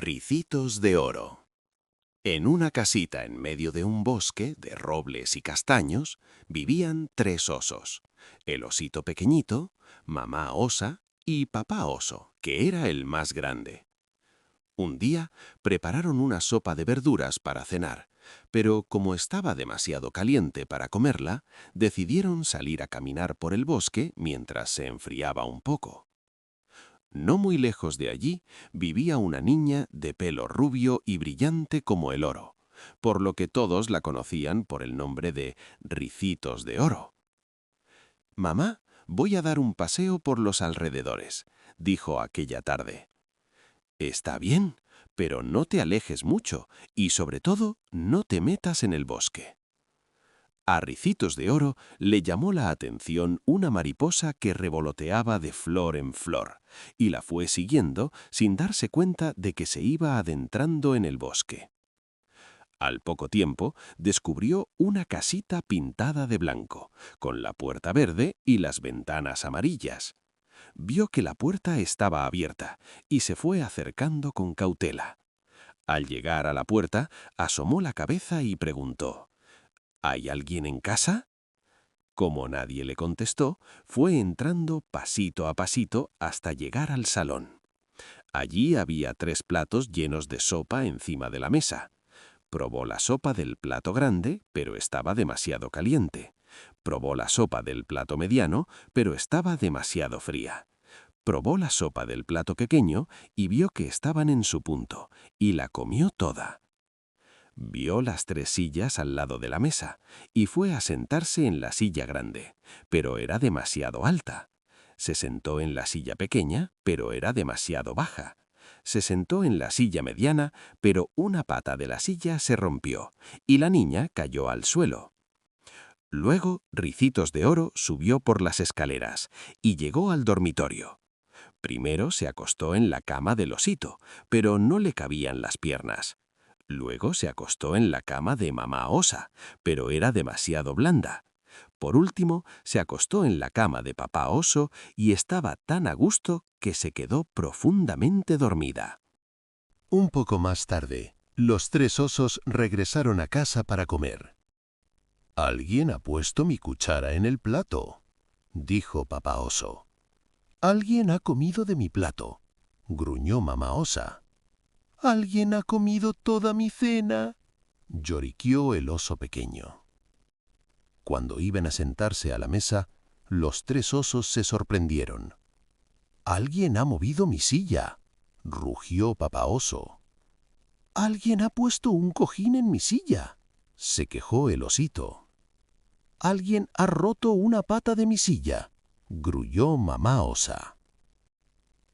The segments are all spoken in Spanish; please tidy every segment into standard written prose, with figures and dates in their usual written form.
Ricitos de oro. En una casita en medio de un bosque de robles y castaños vivían 3 osos. El osito pequeñito, mamá osa y papá oso, que era el más grande. Un día prepararon una sopa de verduras para cenar, pero como estaba demasiado caliente para comerla, decidieron salir a caminar por el bosque mientras se enfriaba un poco. No muy lejos de allí vivía una niña de pelo rubio y brillante como el oro, por lo que todos la conocían por el nombre de Ricitos de Oro. «Mamá, voy a dar un paseo por los alrededores», dijo aquella tarde. «Está bien, pero no te alejes mucho y, sobre todo, no te metas en el bosque». A Ricitos de Oro le llamó la atención una mariposa que revoloteaba de flor en flor, y la fue siguiendo sin darse cuenta de que se iba adentrando en el bosque. Al poco tiempo descubrió una casita pintada de blanco, con la puerta verde y las ventanas amarillas. Vio que la puerta estaba abierta y se fue acercando con cautela. Al llegar a la puerta, asomó la cabeza y preguntó: «¿Hay alguien en casa?». Como nadie le contestó, fue entrando pasito a pasito hasta llegar al salón. Allí había 3 platos llenos de sopa encima de la mesa. Probó la sopa del plato grande, pero estaba demasiado caliente. Probó la sopa del plato mediano, pero estaba demasiado fría. Probó la sopa del plato pequeño y vio que estaban en su punto, y la comió toda. Vio las 3 sillas al lado de la mesa y fue a sentarse en la silla grande, pero era demasiado alta. Se sentó en la silla pequeña, pero era demasiado baja. Se sentó en la silla mediana, pero una pata de la silla se rompió y la niña cayó al suelo. Luego, Ricitos de Oro subió por las escaleras y llegó al dormitorio. Primero se acostó en la cama del osito, pero no le cabían las piernas. Luego se acostó en la cama de mamá osa, pero era demasiado blanda. Por último, se acostó en la cama de papá oso y estaba tan a gusto que se quedó profundamente dormida. Un poco más tarde, los 3 osos regresaron a casa para comer. «Alguien ha puesto mi cuchara en el plato», dijo papá oso. «Alguien ha comido de mi plato», gruñó mamá osa. «Alguien ha comido toda mi cena», lloriqueó el oso pequeño. Cuando iban a sentarse a la mesa, los 3 osos se sorprendieron. «Alguien ha movido mi silla», rugió papá oso. «Alguien ha puesto un cojín en mi silla», se quejó el osito. «Alguien ha roto una pata de mi silla», gruñó mamá osa.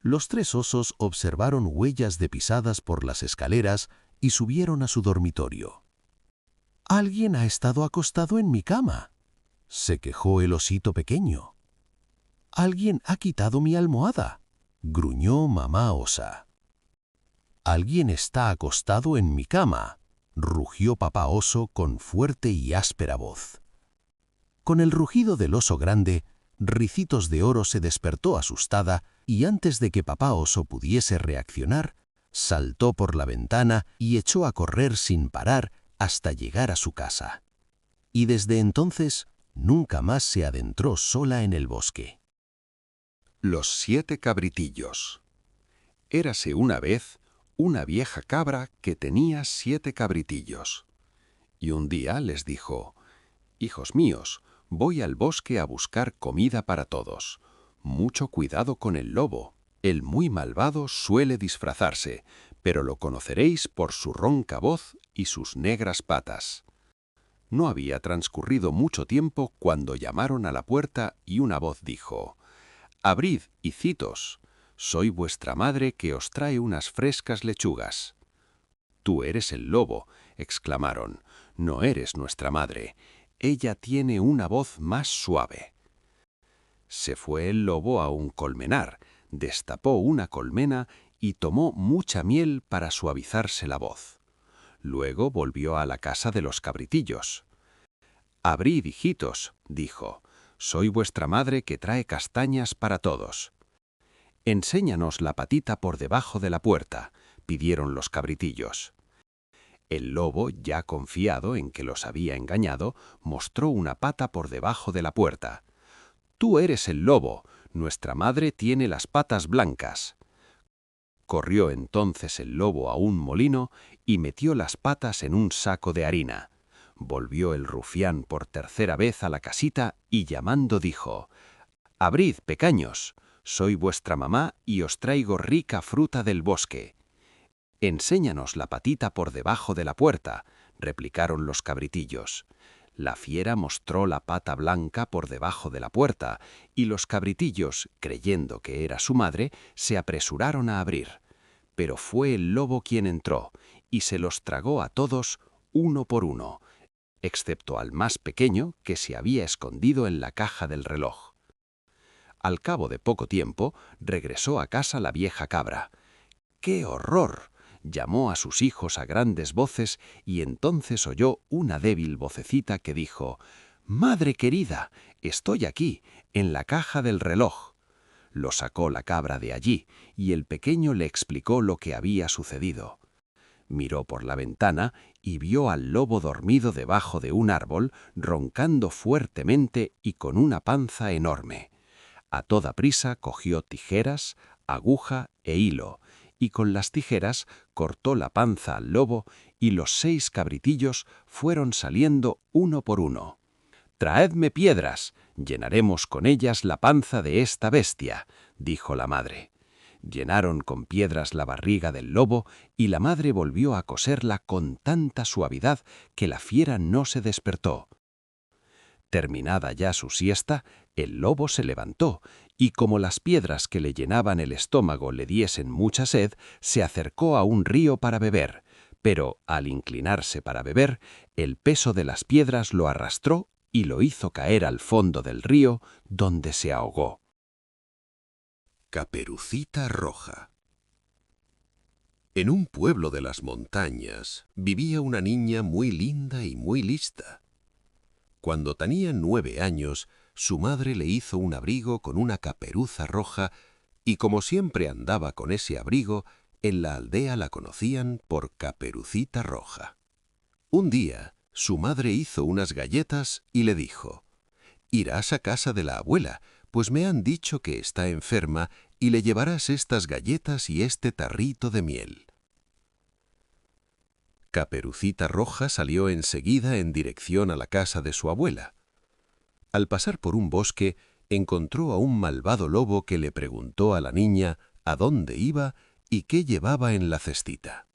Los 3 osos observaron huellas de pisadas por las escaleras y subieron a su dormitorio. «Alguien ha estado acostado en mi cama», se quejó el osito pequeño. «Alguien ha quitado mi almohada», gruñó mamá osa. «Alguien está acostado en mi cama», rugió papá oso con fuerte y áspera voz. Con el rugido del oso grande, Ricitos de Oro se despertó asustada y antes de que papá oso pudiese reaccionar, saltó por la ventana y echó a correr sin parar hasta llegar a su casa. Y desde entonces nunca más se adentró sola en el bosque. Los 7 cabritillos. Érase una vez una vieja cabra que tenía 7 cabritillos. Y un día les dijo: «Hijos míos, voy al bosque a buscar comida para todos. Mucho cuidado con el lobo. El muy malvado suele disfrazarse, pero lo conoceréis por su ronca voz y sus negras patas». No había transcurrido mucho tiempo cuando llamaron a la puerta y una voz dijo: «Abrid, hicitos, soy vuestra madre que os trae unas frescas lechugas». «Tú eres el lobo», exclamaron, «no eres nuestra madre. Ella tiene una voz más suave». Se fue el lobo a un colmenar, destapó una colmena y tomó mucha miel para suavizarse la voz. Luego volvió a la casa de los cabritillos. «Abrid, hijitos», dijo, «soy vuestra madre que trae castañas para todos». «Enséñanos la patita por debajo de la puerta», pidieron los cabritillos. El lobo, ya confiado en que los había engañado, mostró una pata por debajo de la puerta. «Tú eres el lobo, nuestra madre tiene las patas blancas». Corrió entonces el lobo a un molino y metió las patas en un saco de harina. Volvió el rufián por tercera vez a la casita y llamando dijo: «Abrid, pecaños, soy vuestra mamá y os traigo rica fruta del bosque». «Enséñanos la patita por debajo de la puerta», replicaron los cabritillos. La fiera mostró la pata blanca por debajo de la puerta, y los cabritillos, creyendo que era su madre, se apresuraron a abrir. Pero fue el lobo quien entró, y se los tragó a todos uno por uno, excepto al más pequeño, que se había escondido en la caja del reloj. Al cabo de poco tiempo, regresó a casa la vieja cabra. ¡Qué horror!, llamó a sus hijos a grandes voces y entonces oyó una débil vocecita que dijo: «Madre querida, estoy aquí, en la caja del reloj». Lo sacó la cabra de allí y el pequeño le explicó lo que había sucedido. Miró por la ventana y vio al lobo dormido debajo de un árbol, roncando fuertemente y con una panza enorme. A toda prisa cogió tijeras, aguja e hilo, y con las tijeras cortó la panza al lobo y los 6 cabritillos fueron saliendo uno por uno. «Traedme piedras, llenaremos con ellas la panza de esta bestia», dijo la madre. Llenaron con piedras la barriga del lobo y la madre volvió a coserla con tanta suavidad que la fiera no se despertó. Terminada ya su siesta, el lobo se levantó y como las piedras que le llenaban el estómago le diesen mucha sed, se acercó a un río para beber, pero al inclinarse para beber, el peso de las piedras lo arrastró y lo hizo caer al fondo del río, donde se ahogó. Caperucita Roja. En un pueblo de las montañas vivía una niña muy linda y muy lista. Cuando tenía 9 años, su madre le hizo un abrigo con una caperuza roja y como siempre andaba con ese abrigo, en la aldea la conocían por Caperucita Roja. Un día, su madre hizo unas galletas y le dijo: «Irás a casa de la abuela, pues me han dicho que está enferma y le llevarás estas galletas y este tarrito de miel». Caperucita Roja salió enseguida en dirección a la casa de su abuela. Al pasar por un bosque, encontró a un malvado lobo que le preguntó a la niña a dónde iba y qué llevaba en la cestita.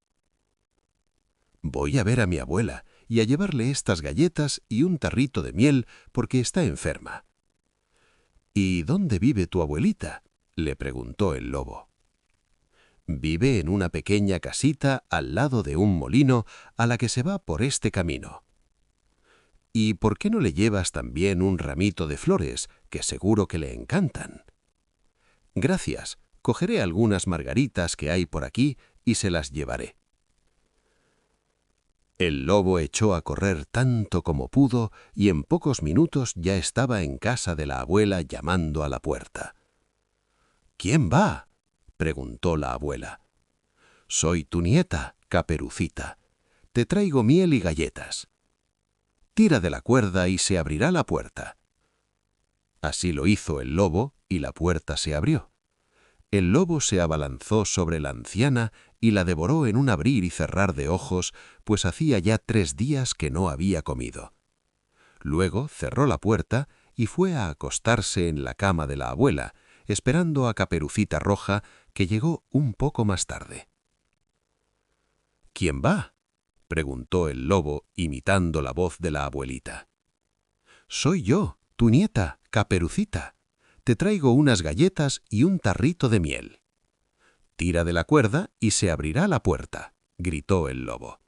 «Voy a ver a mi abuela y a llevarle estas galletas y un tarrito de miel porque está enferma». «¿Y dónde vive tu abuelita?», le preguntó el lobo. «Vive en una pequeña casita al lado de un molino a la que se va por este camino». «¿Y por qué no le llevas también un ramito de flores, que seguro que le encantan?». «Gracias, cogeré algunas margaritas que hay por aquí y se las llevaré». El lobo echó a correr tanto como pudo y en pocos minutos ya estaba en casa de la abuela llamando a la puerta. «¿Quién va?», preguntó la abuela. «Soy tu nieta, Caperucita. Te traigo miel y galletas. Tira de la cuerda y se abrirá la puerta». Así lo hizo el lobo y la puerta se abrió. El lobo se abalanzó sobre la anciana y la devoró en un abrir y cerrar de ojos, pues hacía ya 3 días que no había comido. Luego cerró la puerta y fue a acostarse en la cama de la abuela, esperando a Caperucita Roja, que llegó un poco más tarde. «¿Quién va?», preguntó el lobo, imitando la voz de la abuelita. «Soy yo, tu nieta, Caperucita. Te traigo unas galletas y un tarrito de miel». «Tira de la cuerda y se abrirá la puerta», gritó el lobo.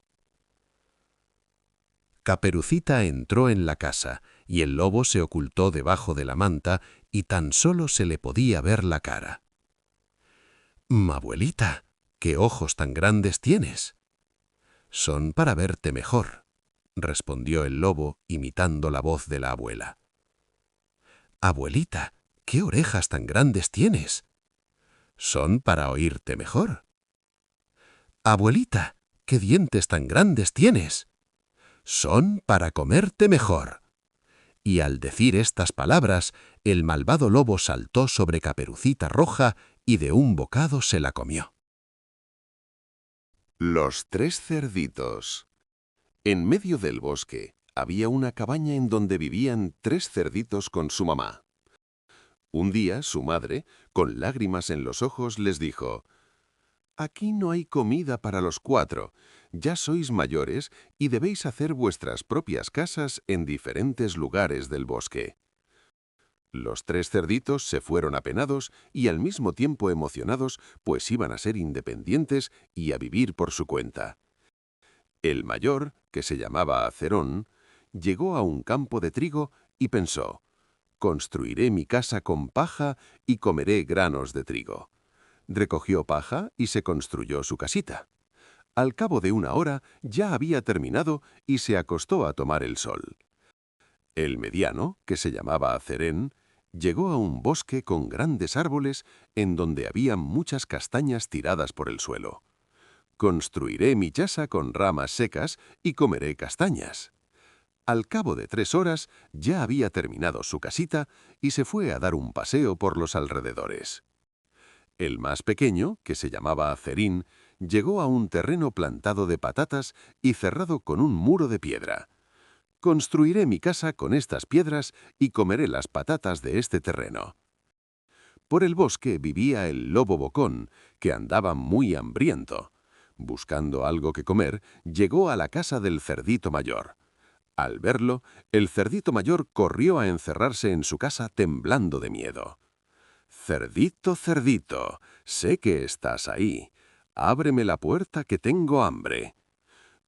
Caperucita entró en la casa y el lobo se ocultó debajo de la manta y tan solo se le podía ver la cara. «Abuelita, ¿qué ojos tan grandes tienes?». «Son para verte mejor», respondió el lobo, imitando la voz de la abuela. «Abuelita, ¿qué orejas tan grandes tienes?». «Son para oírte mejor». Abuelita, ¿qué dientes tan grandes tienes? Son para comerte mejor. Y al decir estas palabras, el malvado lobo saltó sobre Caperucita Roja y de un bocado se la comió. Los tres cerditos. En medio del bosque había una cabaña en donde vivían tres cerditos con su mamá. Un día su madre, con lágrimas en los ojos, les dijo: «Aquí no hay comida para los cuatro. Ya sois mayores y debéis hacer vuestras propias casas en diferentes lugares del bosque». Los tres cerditos se fueron apenados y al mismo tiempo emocionados, pues iban a ser independientes y a vivir por su cuenta. El mayor, que se llamaba Cerón, llegó a un campo de trigo y pensó: «Construiré mi casa con paja y comeré granos de trigo». Recogió paja y se construyó su casita. Al cabo de una hora ya había terminado y se acostó a tomar el sol. El mediano, que se llamaba Cerén, llegó a un bosque con grandes árboles en donde había muchas castañas tiradas por el suelo. «Construiré mi casa con ramas secas y comeré castañas». Al cabo de 3 horas ya había terminado su casita y se fue a dar un paseo por los alrededores. El más pequeño, que se llamaba Cerín, llegó a un terreno plantado de patatas y cerrado con un muro de piedra. «Construiré mi casa con estas piedras y comeré las patatas de este terreno». Por el bosque vivía el lobo bocón, que andaba muy hambriento. Buscando algo que comer, llegó a la casa del cerdito mayor. Al verlo, el cerdito mayor corrió a encerrarse en su casa temblando de miedo. «Cerdito, cerdito, sé que estás ahí. Ábreme la puerta que tengo hambre».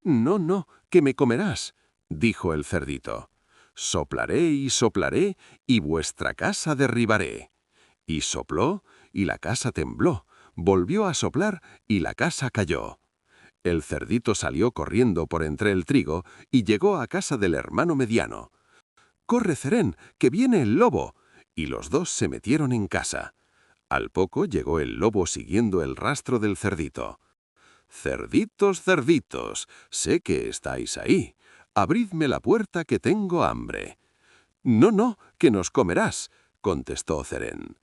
«No, no, que me comerás», dijo el cerdito. «Soplaré y vuestra casa derribaré». Y sopló, y la casa tembló. Volvió a soplar, y la casa cayó. El cerdito salió corriendo por entre el trigo y llegó a casa del hermano mediano. «¡Corre, Cerén, que viene el lobo!» Y los dos se metieron en casa. Al poco llegó el lobo siguiendo el rastro del cerdito. «Cerditos, cerditos, sé que estáis ahí. Abridme la puerta que tengo hambre». «No, no, que nos comerás», contestó Cerén.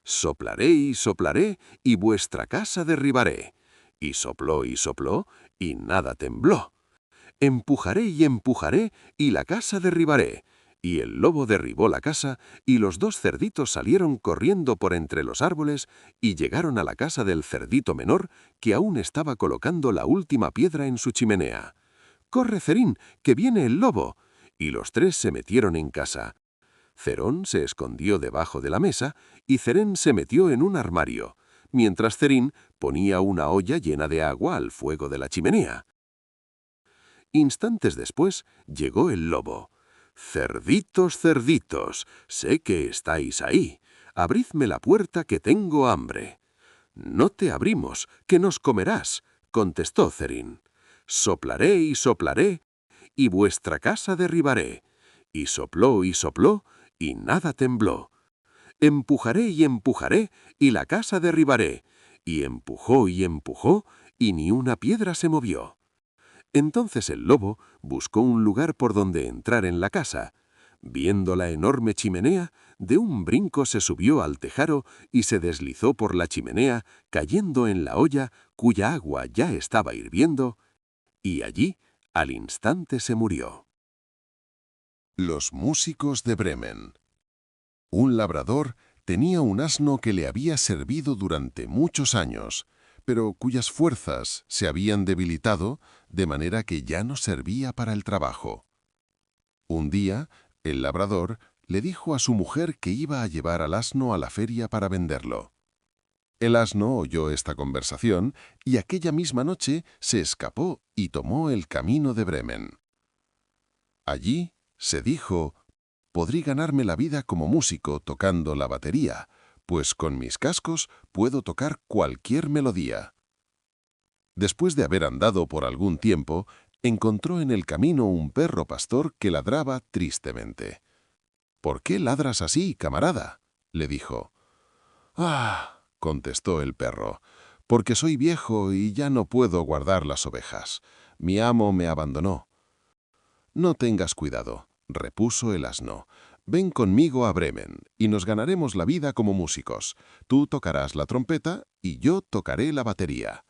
«Soplaré y vuestra casa derribaré». Y sopló, y nada tembló. «Empujaré y la casa derribaré». Y el lobo derribó la casa, y los dos cerditos salieron corriendo por entre los árboles y llegaron a la casa del cerdito menor, que aún estaba colocando la última piedra en su chimenea. «¡Corre, Cerín, que viene el lobo!» Y los tres se metieron en casa. Cerón se escondió debajo de la mesa y Cerén se metió en un armario, mientras Cerín ponía una olla llena de agua al fuego de la chimenea. Instantes después llegó el lobo. «Cerditos, cerditos, sé que estáis ahí. Abridme la puerta que tengo hambre». «No te abrimos, que nos comerás», contestó Cerín. «Soplaré y vuestra casa derribaré». Y sopló, y nada tembló. «Empujaré y la casa derribaré». Y empujó, y ni una piedra se movió. Entonces el lobo buscó un lugar por donde entrar en la casa. Viendo la enorme chimenea, de un brinco se subió al tejado y se deslizó por la chimenea, cayendo en la olla cuya agua ya estaba hirviendo, y allí al instante se murió. Los músicos de Bremen. Un labrador tenía un asno que le había servido durante muchos años, pero cuyas fuerzas se habían debilitado de manera que ya no servía para el trabajo. Un día, el labrador le dijo a su mujer que iba a llevar al asno a la feria para venderlo. El asno oyó esta conversación y aquella misma noche se escapó y tomó el camino de Bremen. Allí, se dijo, podré ganarme la vida como músico tocando la batería, pues con mis cascos puedo tocar cualquier melodía. Después de haber andado por algún tiempo, encontró en el camino un perro pastor que ladraba tristemente. «¿Por qué ladras así, camarada?», le dijo. «Ah», contestó el perro, porque soy viejo y ya no puedo guardar las ovejas. Mi amo me abandonó. No tengas cuidado, repuso el asno. Ven conmigo a Bremen y nos ganaremos la vida como músicos. Tú tocarás la trompeta y yo tocaré la batería.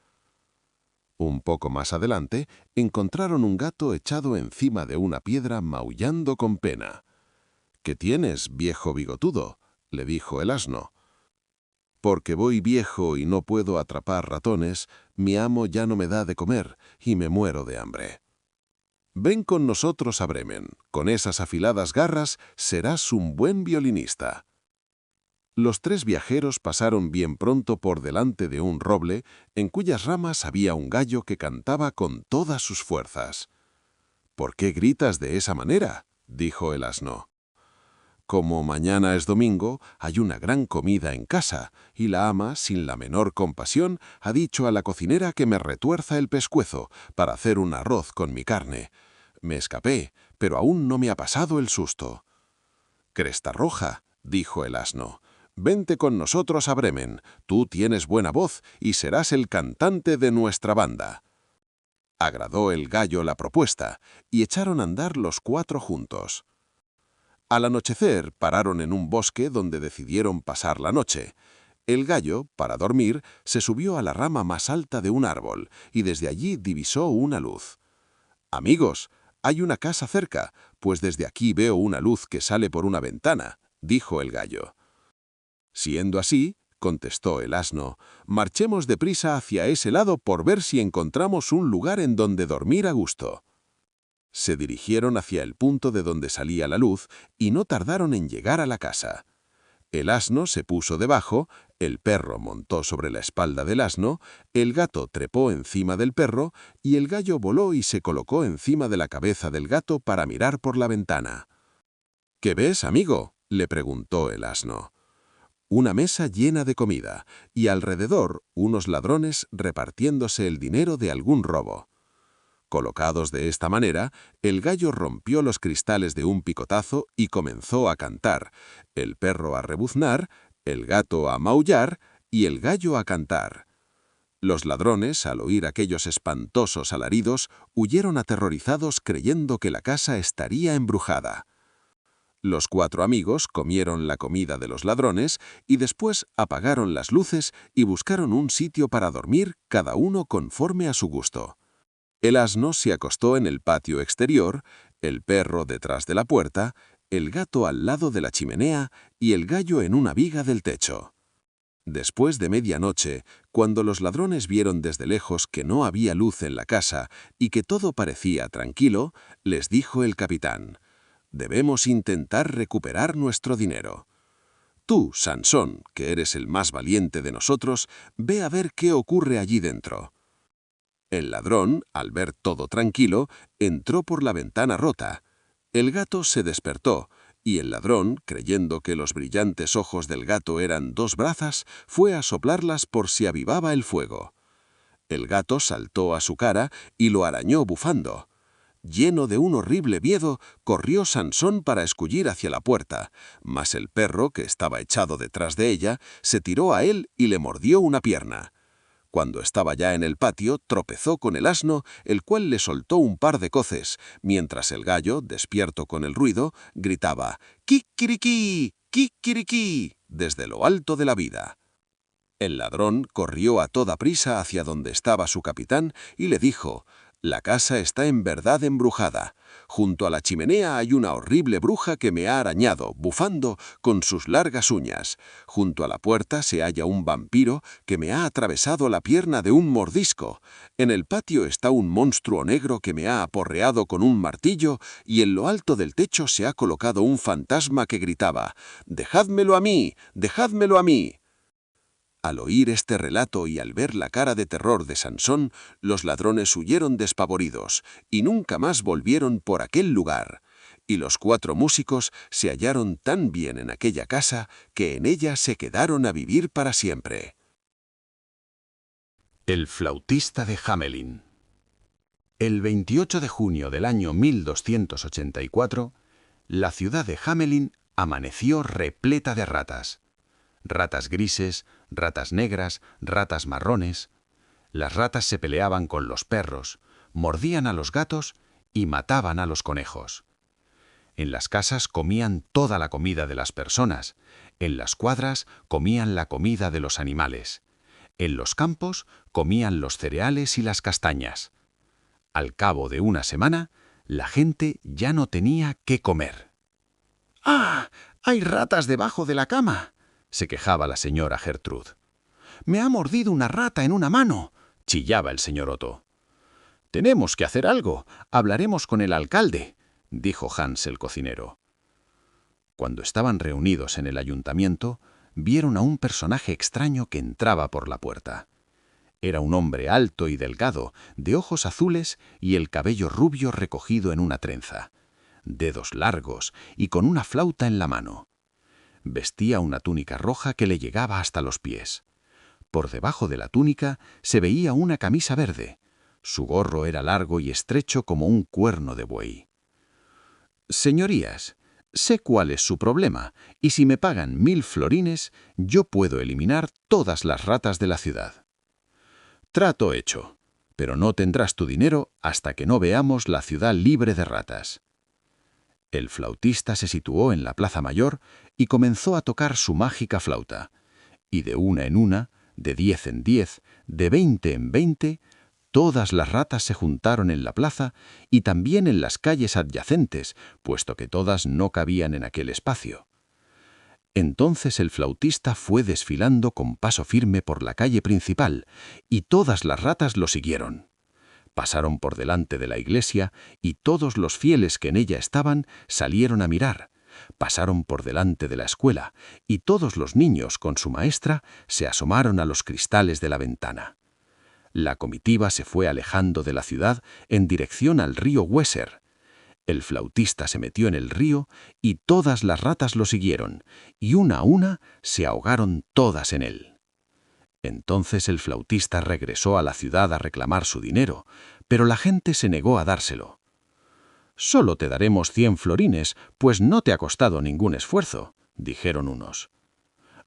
Un poco más adelante, encontraron un gato echado encima de una piedra maullando con pena. «¿Qué tienes, viejo bigotudo?», le dijo el asno. «Porque voy viejo y no puedo atrapar ratones, mi amo ya no me da de comer y me muero de hambre. Ven con nosotros a Bremen. Con esas afiladas garras serás un buen violinista». Los tres viajeros pasaron bien pronto por delante de un roble en cuyas ramas había un gallo que cantaba con todas sus fuerzas. «¿Por qué gritas de esa manera?», dijo el asno. «Como mañana es domingo, hay una gran comida en casa, y la ama, sin la menor compasión, ha dicho a la cocinera que me retuerza el pescuezo para hacer un arroz con mi carne. Me escapé, pero aún no me ha pasado el susto». «Cresta roja», dijo el asno. «Vente con nosotros a Bremen. Tú tienes buena voz y serás el cantante de nuestra banda». Agradó el gallo la propuesta, y echaron a andar los cuatro juntos. Al anochecer pararon en un bosque donde decidieron pasar la noche. El gallo, para dormir, se subió a la rama más alta de un árbol y desde allí divisó una luz. «Amigos, hay una casa cerca, pues desde aquí veo una luz que sale por una ventana», dijo el gallo. «Siendo así», contestó el asno, «marchemos deprisa hacia ese lado por ver si encontramos un lugar en donde dormir a gusto». Se dirigieron hacia el punto de donde salía la luz y no tardaron en llegar a la casa. El asno se puso debajo, el perro montó sobre la espalda del asno, el gato trepó encima del perro y el gallo voló y se colocó encima de la cabeza del gato para mirar por la ventana. «¿Qué ves, amigo?», le preguntó el asno. «Una mesa llena de comida y alrededor unos ladrones repartiéndose el dinero de algún robo». Colocados de esta manera, el gallo rompió los cristales de un picotazo y comenzó a cantar, el perro a rebuznar, el gato a maullar y el gallo a cantar. Los ladrones, al oír aquellos espantosos alaridos, huyeron aterrorizados creyendo que la casa estaría embrujada. Los cuatro amigos comieron la comida de los ladrones y después apagaron las luces y buscaron un sitio para dormir cada uno conforme a su gusto. El asno se acostó en el patio exterior, el perro detrás de la puerta, el gato al lado de la chimenea y el gallo en una viga del techo. Después de medianoche, cuando los ladrones vieron desde lejos que no había luz en la casa y que todo parecía tranquilo, les dijo el capitán: «Debemos intentar recuperar nuestro dinero. Tú, Sansón, que eres el más valiente de nosotros, ve a ver qué ocurre allí dentro». El ladrón, al ver todo tranquilo, entró por la ventana rota. El gato se despertó, y el ladrón, creyendo que los brillantes ojos del gato eran dos brasas, fue a soplarlas por si avivaba el fuego. El gato saltó a su cara y lo arañó bufando. Lleno de un horrible miedo, corrió Sansón para escullir hacia la puerta, mas el perro, que estaba echado detrás de ella, se tiró a él y le mordió una pierna. Cuando estaba ya en el patio, tropezó con el asno, el cual le soltó un par de coces, mientras el gallo, despierto con el ruido, gritaba «¡Kikiriki! ¡Kikiriki!» desde lo alto de la vida. El ladrón corrió a toda prisa hacia donde estaba su capitán y le dijo: «La casa está en verdad embrujada. Junto a la chimenea hay una horrible bruja que me ha arañado, bufando, con sus largas uñas. Junto a la puerta se halla un vampiro que me ha atravesado la pierna de un mordisco. En el patio está un monstruo negro que me ha aporreado con un martillo y en lo alto del techo se ha colocado un fantasma que gritaba: «¡Dejádmelo a mí! ¡Dejádmelo a mí!». Al oír este relato y al ver la cara de terror de Sansón, los ladrones huyeron despavoridos y nunca más volvieron por aquel lugar. Y los cuatro músicos se hallaron tan bien en aquella casa que en ella se quedaron a vivir para siempre. El flautista de Hamelin. El 28 de junio del año 1284, la ciudad de Hamelin amaneció repleta de ratas. Ratas grises, ratas negras, ratas marrones. Las ratas se peleaban con los perros, mordían a los gatos y mataban a los conejos. En las casas comían toda la comida de las personas, en las cuadras comían la comida de los animales, en los campos comían los cereales y las castañas. Al cabo de una semana, la gente ya no tenía qué comer. ¡Ah! ¡Hay ratas debajo de la cama!, se quejaba la señora Gertrude. «Me ha mordido una rata en una mano», chillaba el señor Otto. «Tenemos que hacer algo. Hablaremos con el alcalde», dijo Hans el cocinero. Cuando estaban reunidos en el ayuntamiento, vieron a un personaje extraño que entraba por la puerta. Era un hombre alto y delgado, de ojos azules y el cabello rubio recogido en una trenza, dedos largos y con una flauta en la mano. Vestía una túnica roja que le llegaba hasta los pies. Por debajo de la túnica se veía una camisa verde. Su gorro era largo y estrecho como un cuerno de buey. «Señorías, sé cuál es su problema, y si me pagan 1000 florines, yo puedo eliminar todas las ratas de la ciudad». «Trato hecho, pero no tendrás tu dinero hasta que no veamos la ciudad libre de ratas». El flautista se situó en la plaza mayor y comenzó a tocar su mágica flauta, y de una en una, de 10 en 10, de 20 en 20, todas las ratas se juntaron en la plaza y también en las calles adyacentes, puesto que todas no cabían en aquel espacio. Entonces el flautista fue desfilando con paso firme por la calle principal, y todas las ratas lo siguieron. Pasaron por delante de la iglesia y todos los fieles que en ella estaban salieron a mirar. Pasaron por delante de la escuela y todos los niños con su maestra se asomaron a los cristales de la ventana. La comitiva se fue alejando de la ciudad en dirección al río Weser. El flautista se metió en el río y todas las ratas lo siguieron, y una a una se ahogaron todas en él. Entonces el flautista regresó a la ciudad a reclamar su dinero, pero la gente se negó a dárselo. «Solo te daremos 100 florines, pues no te ha costado ningún esfuerzo», dijeron unos.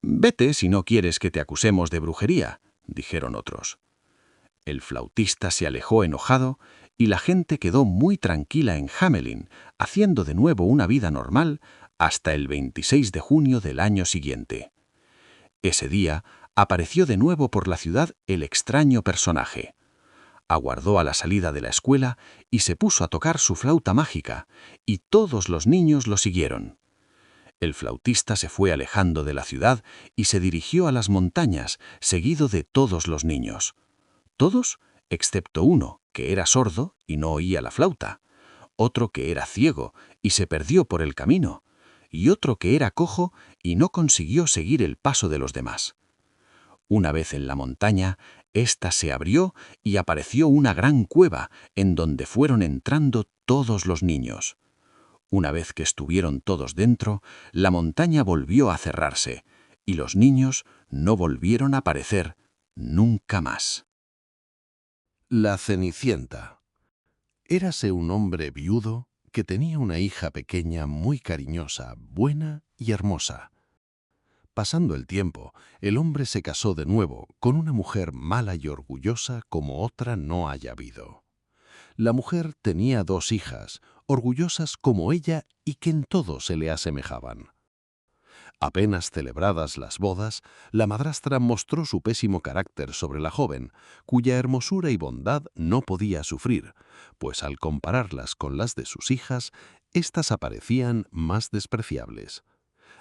«Vete si no quieres que te acusemos de brujería», dijeron otros. El flautista se alejó enojado y la gente quedó muy tranquila en Hamelin, haciendo de nuevo una vida normal hasta el 26 de junio del año siguiente. Ese día apareció de nuevo por la ciudad el extraño personaje. Aguardó a la salida de la escuela y se puso a tocar su flauta mágica, y todos los niños lo siguieron. El flautista se fue alejando de la ciudad y se dirigió a las montañas, seguido de todos los niños. Todos, excepto uno, que era sordo y no oía la flauta, otro que era ciego y se perdió por el camino, y otro que era cojo y no consiguió seguir el paso de los demás. Una vez en la montaña, ésta se abrió y apareció una gran cueva en donde fueron entrando todos los niños. Una vez que estuvieron todos dentro, la montaña volvió a cerrarse y los niños no volvieron a aparecer nunca más. La Cenicienta. Érase un hombre viudo que tenía una hija pequeña muy cariñosa, buena y hermosa. Pasando el tiempo, el hombre se casó de nuevo con una mujer mala y orgullosa como otra no haya habido. La mujer tenía 2 hijas, orgullosas como ella y que en todo se le asemejaban. Apenas celebradas las bodas, la madrastra mostró su pésimo carácter sobre la joven, cuya hermosura y bondad no podía sufrir, pues al compararlas con las de sus hijas, éstas aparecían más despreciables.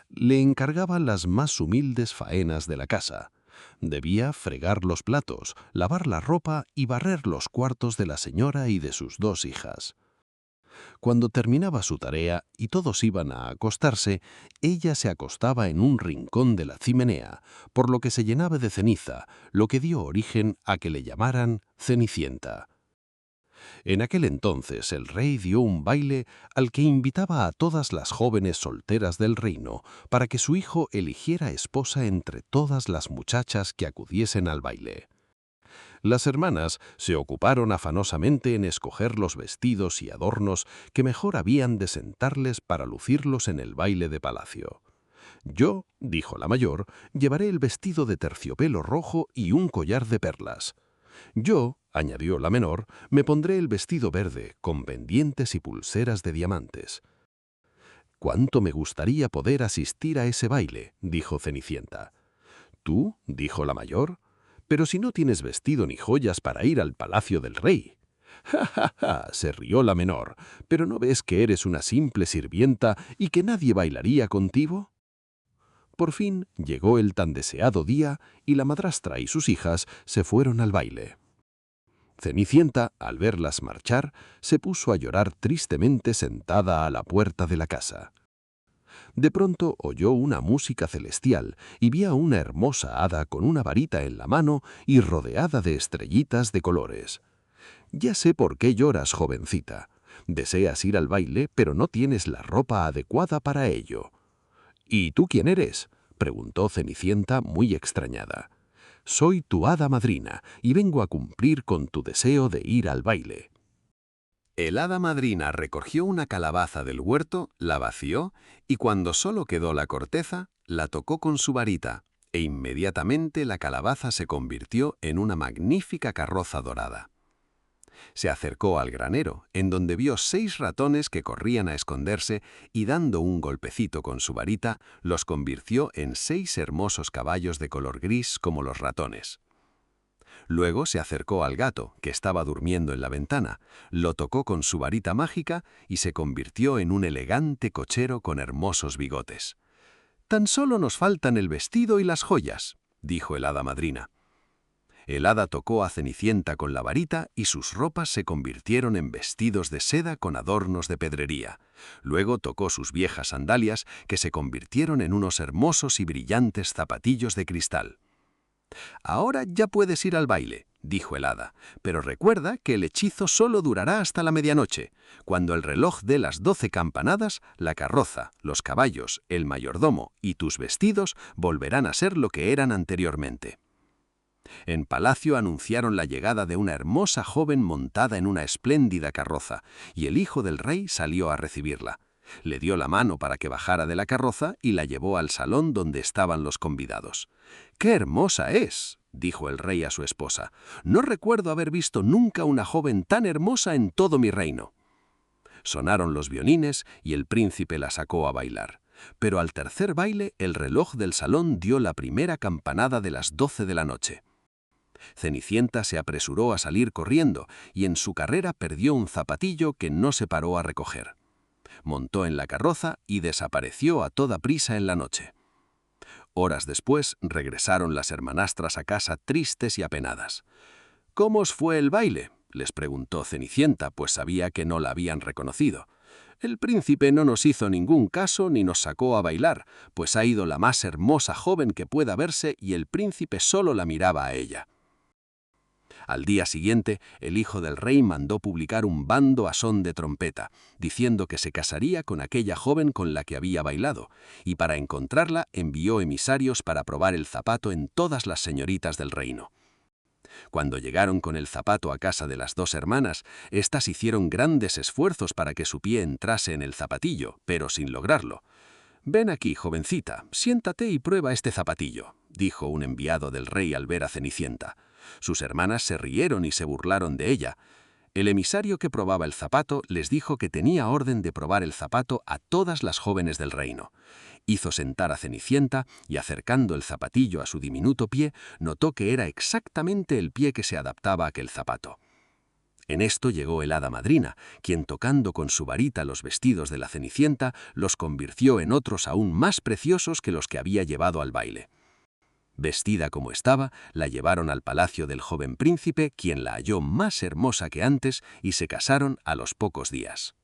Le encargaba las más humildes faenas de la casa. Debía fregar los platos, lavar la ropa y barrer los cuartos de la señora y de sus 2 hijas. Cuando terminaba su tarea y todos iban a acostarse, ella se acostaba en un rincón de la chimenea, por lo que se llenaba de ceniza, lo que dio origen a que le llamaran Cenicienta. En aquel entonces el rey dio un baile al que invitaba a todas las jóvenes solteras del reino para que su hijo eligiera esposa entre todas las muchachas que acudiesen al baile. Las hermanas se ocuparon afanosamente en escoger los vestidos y adornos que mejor habían de sentarles para lucirlos en el baile de palacio. Yo, dijo la mayor, llevaré el vestido de terciopelo rojo y un collar de perlas. Yo, añadió la menor, me pondré el vestido verde, con pendientes y pulseras de diamantes. «Cuánto me gustaría poder asistir a ese baile», dijo Cenicienta. «¿Tú?», dijo la mayor. «Pero si no tienes vestido ni joyas para ir al palacio del rey». «Ja, ja, ja», se rió la menor. «¿Pero no ves que eres una simple sirvienta y que nadie bailaría contigo?». Por fin llegó el tan deseado día y la madrastra y sus hijas se fueron al baile. Cenicienta, al verlas marchar, se puso a llorar tristemente sentada a la puerta de la casa. De pronto oyó una música celestial y vio a una hermosa hada con una varita en la mano y rodeada de estrellitas de colores. «Ya sé por qué lloras, jovencita. Deseas ir al baile, pero no tienes la ropa adecuada para ello». «¿Y tú quién eres?», preguntó Cenicienta muy extrañada. «Soy tu hada madrina y vengo a cumplir con tu deseo de ir al baile». El hada madrina recogió una calabaza del huerto, la vació y cuando solo quedó la corteza, la tocó con su varita e inmediatamente la calabaza se convirtió en una magnífica carroza dorada. Se acercó al granero, en donde vio 6 ratones que corrían a esconderse y dando un golpecito con su varita, los convirtió en 6 hermosos caballos de color gris como los ratones. Luego se acercó al gato, que estaba durmiendo en la ventana, lo tocó con su varita mágica y se convirtió en un elegante cochero con hermosos bigotes. «Tan solo nos faltan el vestido y las joyas», dijo el hada madrina. El hada tocó a Cenicienta con la varita y sus ropas se convirtieron en vestidos de seda con adornos de pedrería. Luego tocó sus viejas sandalias, que se convirtieron en unos hermosos y brillantes zapatillos de cristal. «Ahora ya puedes ir al baile», dijo el hada, «pero recuerda que el hechizo solo durará hasta la medianoche. Cuando el reloj dé las 12 campanadas, la carroza, los caballos, el mayordomo y tus vestidos volverán a ser lo que eran anteriormente». En palacio anunciaron la llegada de una hermosa joven montada en una espléndida carroza, y el hijo del rey salió a recibirla. Le dio la mano para que bajara de la carroza y la llevó al salón donde estaban los convidados. «¡Qué hermosa es!», dijo el rey a su esposa. «No recuerdo haber visto nunca una joven tan hermosa en todo mi reino». Sonaron los violines y el príncipe la sacó a bailar. Pero al tercer baile el reloj del salón dio la primera campanada de las 12 de la noche. Cenicienta se apresuró a salir corriendo y en su carrera perdió un zapatillo que no se paró a recoger. Montó en la carroza y desapareció a toda prisa en la noche. Horas después regresaron las hermanastras a casa tristes y apenadas. «¿Cómo os fue el baile?», les preguntó Cenicienta, pues sabía que no la habían reconocido. «El príncipe no nos hizo ningún caso ni nos sacó a bailar, pues ha ido la más hermosa joven que pueda verse y el príncipe solo la miraba a ella». Al día siguiente, el hijo del rey mandó publicar un bando a son de trompeta, diciendo que se casaría con aquella joven con la que había bailado, y para encontrarla envió emisarios para probar el zapato en todas las señoritas del reino. Cuando llegaron con el zapato a casa de las 2 hermanas, éstas hicieron grandes esfuerzos para que su pie entrase en el zapatillo, pero sin lograrlo. «Ven aquí, jovencita, siéntate y prueba este zapatillo», dijo un enviado del rey al ver a Cenicienta. Sus hermanas se rieron y se burlaron de ella. El emisario que probaba el zapato les dijo que tenía orden de probar el zapato a todas las jóvenes del reino. Hizo sentar a Cenicienta y acercando el zapatillo a su diminuto pie, notó que era exactamente el pie que se adaptaba a aquel zapato. En esto llegó el hada madrina, quien tocando con su varita los vestidos de la Cenicienta, los convirtió en otros aún más preciosos que los que había llevado al baile. Vestida como estaba, la llevaron al palacio del joven príncipe, quien la halló más hermosa que antes, y se casaron a los pocos días.